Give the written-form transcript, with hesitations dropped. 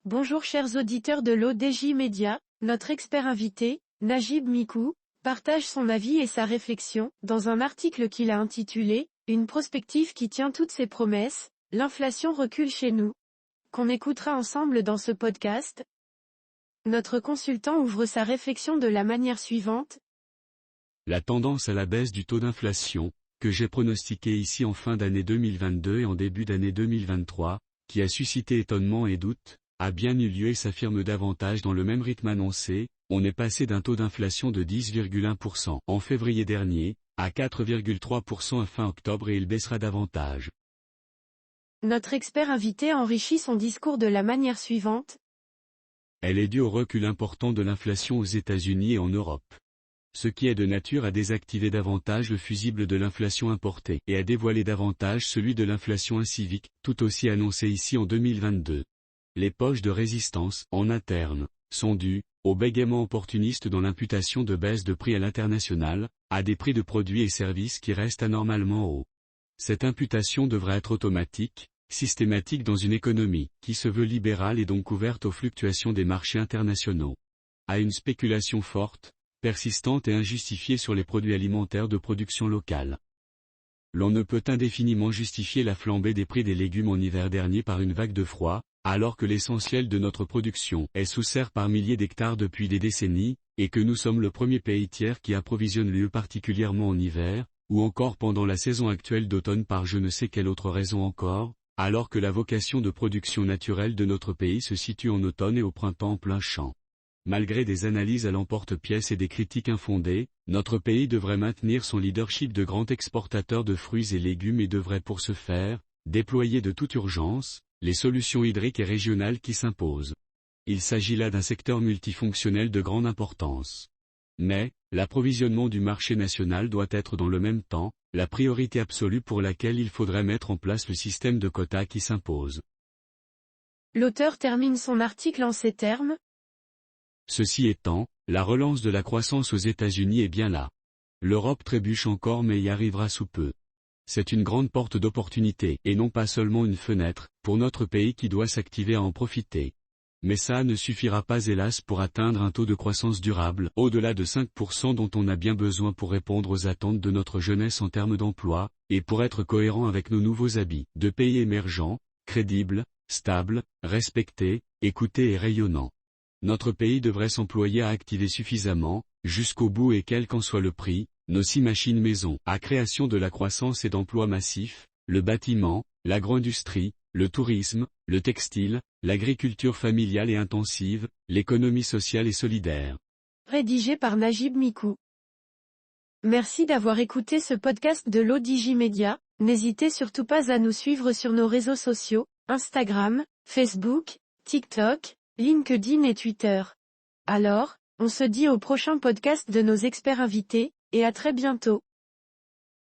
Bonjour chers auditeurs de l'ODJ Média, notre expert invité, Najib Mikou, partage son avis et sa réflexion, dans un article qu'il a intitulé « Une prospective qui tient toutes ses promesses, l'inflation recule chez nous », qu'on écoutera ensemble dans ce podcast. Notre consultant ouvre sa réflexion de la manière suivante. La tendance à la baisse du taux d'inflation, que j'ai pronostiqué ici en fin d'année 2022 et en début d'année 2023, qui a suscité étonnement et doute, a bien eu lieu et s'affirme davantage dans le même rythme annoncé. On est passé d'un taux d'inflation de 10,1% en février dernier, à 4,3% à fin octobre et il baissera davantage. Notre expert invité enrichit son discours de la manière suivante. Elle est due au recul important de l'inflation aux États-Unis et en Europe. Ce qui est de nature à désactiver davantage le fusible de l'inflation importée et à dévoiler davantage celui de l'inflation incivique, tout aussi annoncé ici en 2022. Les poches de résistance, en interne, sont dues au bégaiement opportuniste dans l'imputation de baisse de prix à l'international, à des prix de produits et services qui restent anormalement hauts. Cette imputation devrait être automatique, systématique dans une économie qui se veut libérale et donc ouverte aux fluctuations des marchés internationaux. À une spéculation forte, persistante et injustifiée sur les produits alimentaires de production locale. L'on ne peut indéfiniment justifier la flambée des prix des légumes en hiver dernier par une vague de froid, alors que l'essentiel de notre production est sous serre par milliers d'hectares depuis des décennies, et que nous sommes le premier pays tiers qui approvisionne l'UE particulièrement en hiver, ou encore pendant la saison actuelle d'automne par je ne sais quelle autre raison encore, alors que la vocation de production naturelle de notre pays se situe en automne et au printemps en plein champ. Malgré des analyses à l'emporte-pièce et des critiques infondées, notre pays devrait maintenir son leadership de grand exportateur de fruits et légumes et devrait pour ce faire, déployer de toute urgence, les solutions hydriques et régionales qui s'imposent. Il s'agit là d'un secteur multifonctionnel de grande importance. Mais, l'approvisionnement du marché national doit être dans le même temps, la priorité absolue pour laquelle il faudrait mettre en place le système de quotas qui s'impose. L'auteur termine son article en ces termes. Ceci étant, la relance de la croissance aux États-Unis est bien là. L'Europe trébuche encore mais y arrivera sous peu. C'est une grande porte d'opportunité et non pas seulement une fenêtre, pour notre pays qui doit s'activer à en profiter. Mais ça ne suffira pas hélas pour atteindre un taux de croissance durable, au-delà de 5% dont on a bien besoin pour répondre aux attentes de notre jeunesse en termes d'emploi, et pour être cohérent avec nos nouveaux habits, de pays émergents, crédibles, stables, respectés, écoutés et rayonnants. Notre pays devrait s'employer à activer suffisamment, jusqu'au bout et quel qu'en soit le prix, nos 6 machines maison, à création de la croissance et d'emplois massifs, le bâtiment, l'agro-industrie, le tourisme, le textile, l'agriculture familiale et intensive, l'économie sociale et solidaire. Rédigé par Najib Mikou. Merci d'avoir écouté ce podcast de l'ODJ Média. N'hésitez surtout pas à nous suivre sur nos réseaux sociaux, Instagram, Facebook, TikTok, LinkedIn et Twitter. Alors, on se dit au prochain podcast de nos experts invités, et à très bientôt.